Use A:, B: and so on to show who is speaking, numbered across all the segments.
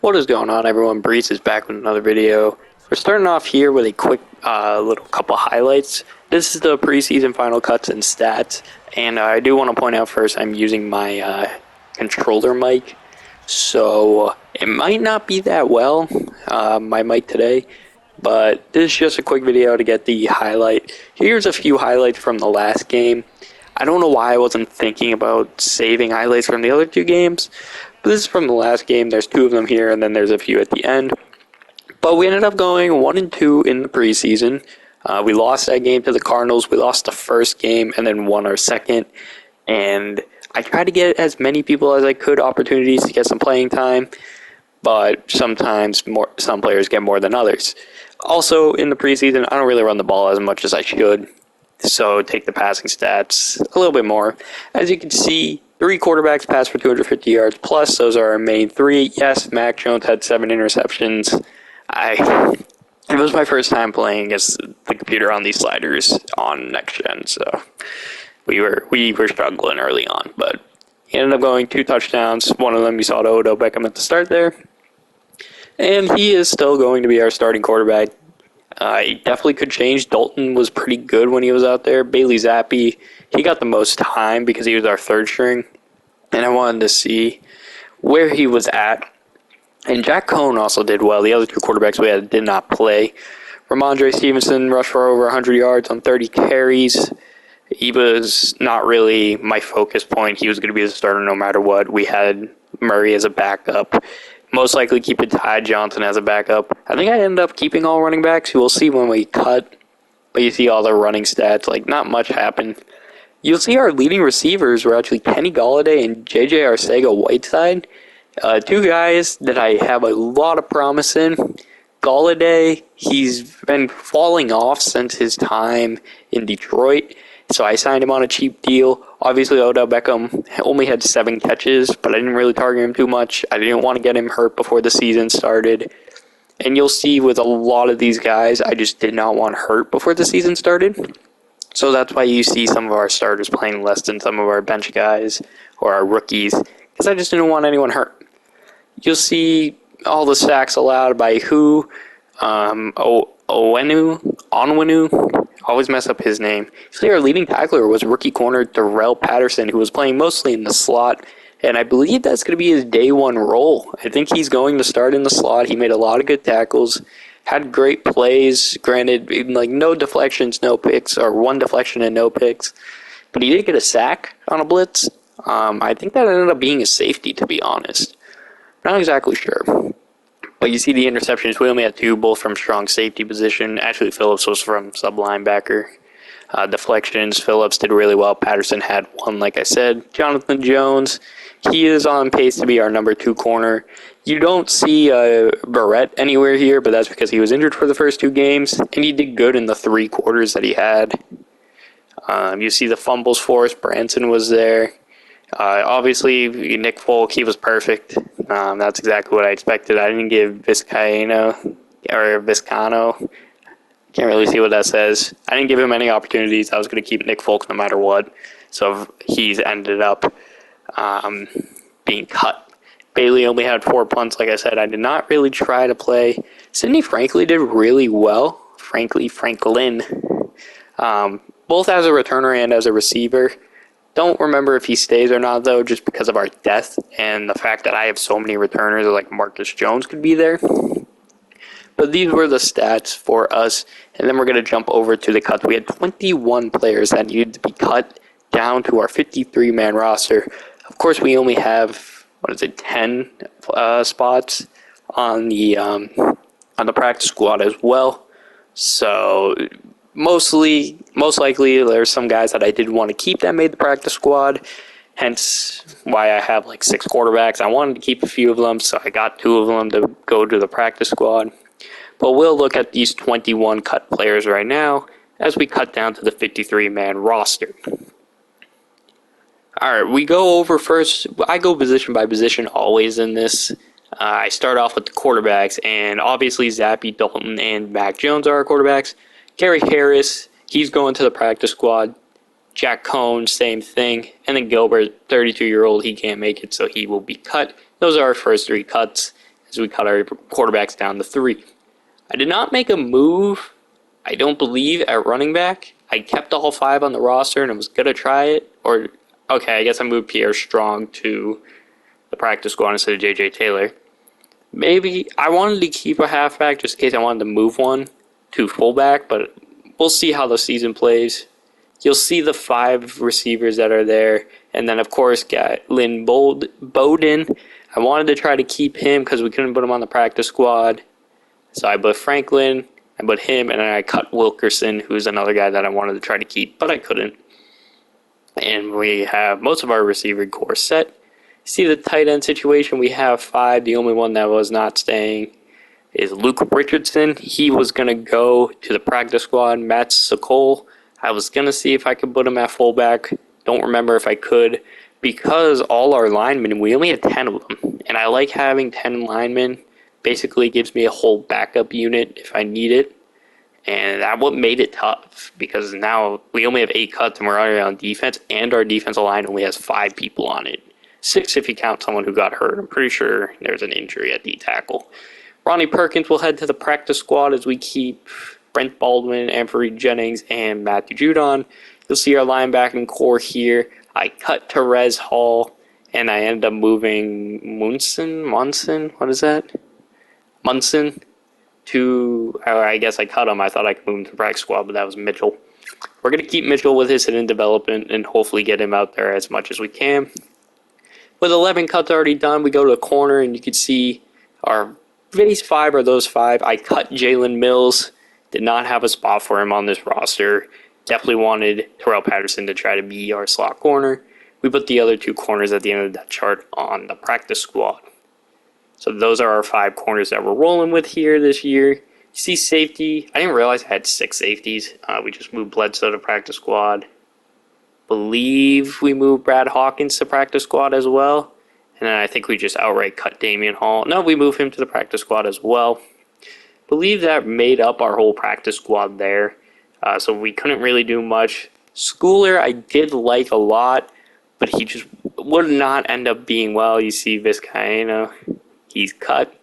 A: What is going on, everyone? Breeze is back with another video. We're starting off here with a quick little couple highlights. This is the preseason final cuts and stats, and I do want to point out first I'm using my controller mic, so it might not be that well, my mic today, but this is just a quick video to get the highlight. Here's a few highlights from the last game. I don't know why I wasn't thinking about saving highlights from the other two games, but this is from the last game. There's two of them here, and then there's a few at the end. But we ended up going 1-2 in the preseason. We lost that game to the Cardinals. We lost the first game and then won our second. And I tried to get as many people as I could opportunities to get some playing time, but sometimes some players get more than others. Also, in the preseason, I don't really run the ball as much as I should. So take the passing stats a little bit more. As you can see, 3 quarterbacks passed for 250 yards plus. Those are our main 3. Yes, Mac Jones had 7 interceptions. It was my first time playing against the computer on these sliders on next gen, so we were struggling early on. But he ended up going 2 touchdowns. One of them you saw to Odell Beckham at the start there, and he is still going to be our starting quarterback. He definitely could change. Dalton was pretty good when he was out there. Bailey Zappi, he got the most time because he was our third string, and I wanted to see where he was at. And Jack Cohn also did well. The other 2 quarterbacks we had did not play. Ramondre Stevenson rushed for over 100 yards on 30 carries. He was not really my focus point. He was going to be the starter no matter what. We had Murray as a backup. Most likely keeping Ty Johnson as a backup. I think I ended up keeping all running backs. We'll see when we cut. But you see all the running stats. Like, not much happened. You'll see our leading receivers were actually Kenny Golladay and J.J. Arcega-Whiteside. 2 guys that I have a lot of promise in. Golladay, he's been falling off since his time in Detroit, so I signed him on a cheap deal. Obviously, Odell Beckham only had 7 catches, but I didn't really target him too much. I didn't want to get him hurt before the season started. And you'll see with a lot of these guys, I just did not want hurt before the season started. So that's why you see some of our starters playing less than some of our bench guys or our rookies, because I just didn't want anyone hurt. You'll see all the sacks allowed by Onwenu. Always mess up his name. So our leading tackler was rookie corner Darrell Patterson, who was playing mostly in the slot, and I believe that's going to be his day 1 role. I think he's going to start in the slot. He made a lot of good tackles, had great plays. Granted, like no deflections, no picks, or 1 deflection and no picks, but he did get a sack on a blitz. I think that ended up being a safety, to be honest. Not exactly sure. But you see the interceptions. We only had 2, both from strong safety position. Actually, Phillips was from sub-linebacker. Deflections, Phillips did really well. Patterson had 1, like I said. Jonathan Jones, he is on pace to be our number 2 corner. You don't see Barrett anywhere here, but that's because he was injured for the first 2 games, and he did good in the 3 quarters that he had. You see the fumbles forced. Branson was there. Obviously, Nick Folk, he was perfect. That's exactly what I expected. I didn't give Vizcano. Can't really see what that says. I didn't give him any opportunities. I was going to keep Nick Folk no matter what. So he's ended up being cut. Bailey only had 4 punts. Like I said, I did not really try to play. Sidney Franklin did really well. Franklin. Both as a returner and as a receiver. Don't remember if he stays or not, though, just because of our depth and the fact that I have so many returners, like Marcus Jones could be there. But these were the stats for us, and then we're going to jump over to the cuts. We had 21 players that needed to be cut down to our 53-man roster. Of course, we only have, 10 spots on the practice squad as well. So most likely, there's some guys that I did want to keep that made the practice squad, hence why I have like 6 quarterbacks. I wanted to keep a few of them, so I got 2 of them to go to the practice squad. But we'll look at these 21 cut players right now as we cut down to the 53-man roster. Alright, we go over first. I go position by position always in this. I start off with the quarterbacks, and obviously Zappi, Dalton, and Mac Jones are our quarterbacks. Gary Harris, he's going to the practice squad. Jack Cohn, same thing. And then Gilbert, 32-year-old, he can't make it, so he will be cut. Those are our first 3 cuts. as we cut our quarterbacks down to 3. I did not make a move, I don't believe, at running back. I kept all 5 on the roster and I was going to try it. Or, okay, I guess I moved Pierre Strong to the practice squad instead of J.J. Taylor. Maybe I wanted to keep a halfback just in case I wanted to move one to fullback, but we'll see how the season plays. You'll see the 5 receivers that are there, and then of course got Lynn Bowden. I wanted to try to keep him because we couldn't put him on the practice squad, so I put Franklin, I put him, and then I cut Wilkerson, who's another guy that I wanted to try to keep, but I couldn't. And we have most of our receiver core set. See the tight end situation, we have 5. The only one that was not staying is Luke Richardson. He was going to go to the practice squad. Matt Sokol, I was going to see if I could put him at fullback. Don't remember if I could, because all our linemen, we only had 10 of them. And I like having 10 linemen. Basically gives me a whole backup unit if I need it. And that's what made it tough, because now we only have 8 cuts and we're already on defense, and our defensive line only has 5 people on it. 6 if you count someone who got hurt. I'm pretty sure there's an injury at D-tackle. Ronnie Perkins will head to the practice squad as we keep Brent Baldwin, Anthony Jennings, and Matthew Judon. You'll see our linebacking core here. I cut Therese Hall, and I ended up moving Munson, to, I guess I cut him. I thought I could move him to the practice squad, but that was Mitchell. We're going to keep Mitchell with his hidden development and hopefully get him out there as much as we can. With 11 cuts already done, we go to the corner, and you can see our base 5 are those 5. I cut Jalen Mills. Did not have a spot for him on this roster. Definitely wanted Terrell Patterson to try to be our slot corner. We put the other 2 corners at the end of that chart on the practice squad. So those are our 5 corners that we're rolling with here this year. You see safety. I didn't realize I had 6 safeties. We just moved Bledsoe to practice squad. Believe we moved Brad Hawkins to practice squad as well. And then I think we just outright cut Damian Hall. No, we moved him to the practice squad as well. Believe that made up our whole practice squad there. So we couldn't really do much. Schooler I did like a lot, but he just would not end up being well. You see Vizcaíno, he's cut.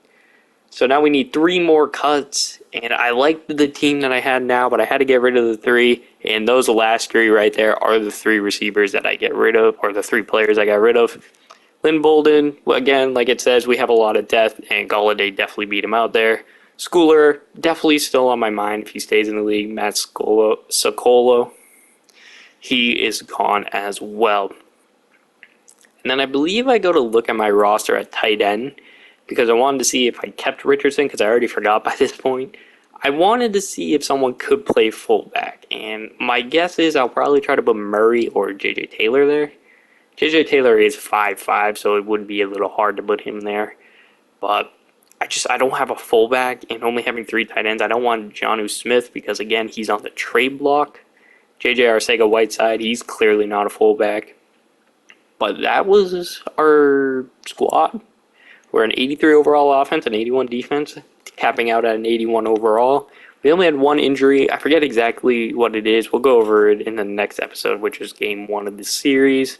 A: So now we need 3 more cuts, and I liked the team that I had now, but I had to get rid of the 3, and those last 3 right there are the 3 receivers that I get rid of, or the 3 players I got rid of. Lynn Bolden, again, like it says, we have a lot of depth, and Galladay definitely beat him out there. Schooler, definitely still on my mind if he stays in the league. Matt Sokolo, he is gone as well. And then I believe I go to look at my roster at tight end, because I wanted to see if I kept Richardson, because I already forgot by this point. I wanted to see if someone could play fullback, and my guess is I'll probably try to put Murray or J.J. Taylor there. J.J. Taylor is 5'5", so it would be a little hard to put him there. But I don't have a fullback, and only having 3 tight ends, I don't want Jonnu Smith, because again, he's on the trade block. J.J. Arcega-Whiteside, he's clearly not a fullback. But that was our squad. We're an 83 overall offense, an 81 defense, capping out at an 81 overall. We only had 1 injury. I forget exactly what it is. We'll go over it in the next episode, which is game 1 of the series.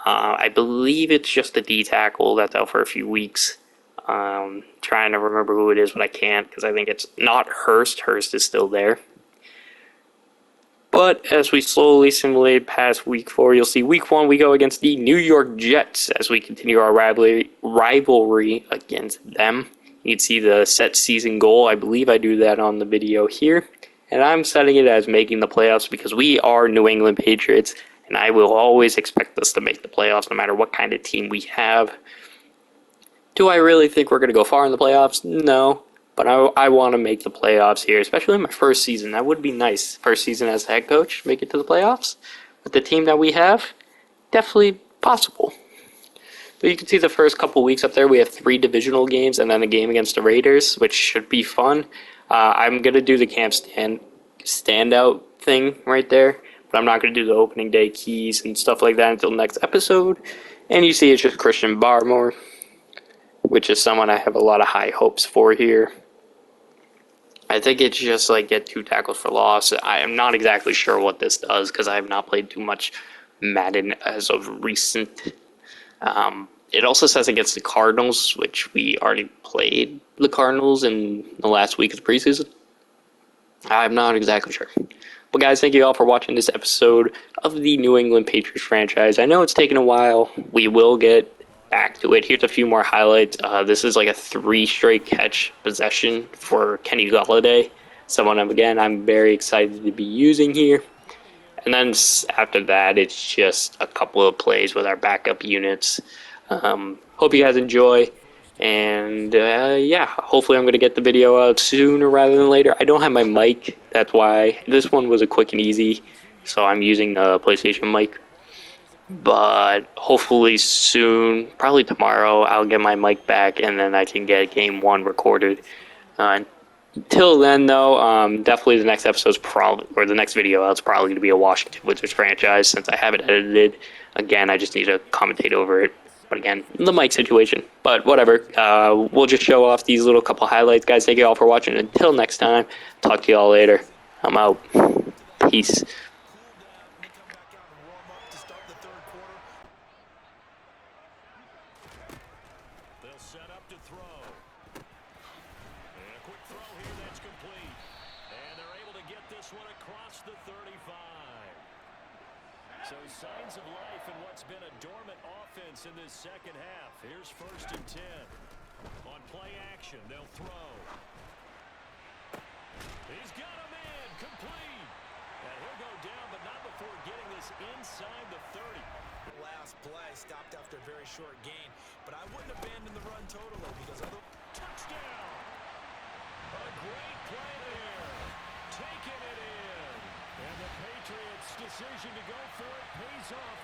A: I believe it's just a D-tackle that's out for a few weeks. Trying to remember who it is, but I can't, because I think it's not Hurst. Hurst is still there. But as we slowly simulate past week 4, you'll see week 1 we go against the New York Jets as we continue our rivalry against them. You can see the set season goal. I believe I do that on the video here. And I'm setting it as making the playoffs because we are New England Patriots, and I will always expect us to make the playoffs no matter what kind of team we have. Do I really think we're going to go far in the playoffs? No. But I want to make the playoffs here, especially in my first season. That would be nice. First season as head coach, make it to the playoffs. With the team that we have, definitely possible. But you can see the first couple weeks up there, we have 3 divisional games and then a game against the Raiders, which should be fun. I'm going to do the camp standout thing right there. But I'm not going to do the opening day keys and stuff like that until next episode. And you see it's just Christian Barmore, which is someone I have a lot of high hopes for here. I think it's just like get 2 tackles for loss. I am not exactly sure what this does because I have not played too much Madden as of recent. It also says against the Cardinals, which we already played the Cardinals in the last week of the preseason. I'm not exactly sure. But guys, thank you all for watching this episode of the New England Patriots franchise. I know it's taken a while. We will get back to it. Here's a few more highlights. This is like a 3 straight catch possession for Kenny Golladay. Someone, again, I'm very excited to be using here. And then after that, it's just a couple of plays with our backup units. Hope you guys enjoy. And yeah, hopefully I'm going to get the video out sooner rather than later. I don't have my mic. That's why this one was a quick and easy. So I'm using the PlayStation mic. But hopefully soon, probably tomorrow, I'll get my mic back and then I can get game 1 recorded. Until then, though, definitely the next episode's probably, or the next video out's probably going to be a Washington Wizards franchise since I have it edited. Again, I just need to commentate over it. But again, the mic situation. But whatever, we'll just show off these little couple highlights. Guys, thank you all for watching. Until next time, talk to you all later. I'm out. Peace.
B: They'll set up to throw. And a quick throw here that's complete. And they're able to get this one across the 35. So signs of life in what's been a dormant offense in this second half. Here's 1st and 10. On play action, they'll throw. He's got him in, complete. And he'll go down, but not before getting this inside the 30.
C: Last play stopped after a very short gain, but I wouldn't abandon the run totally because other
B: Touchdown. A great play there. Taking it in. And the Patriots' decision to go for it pays off.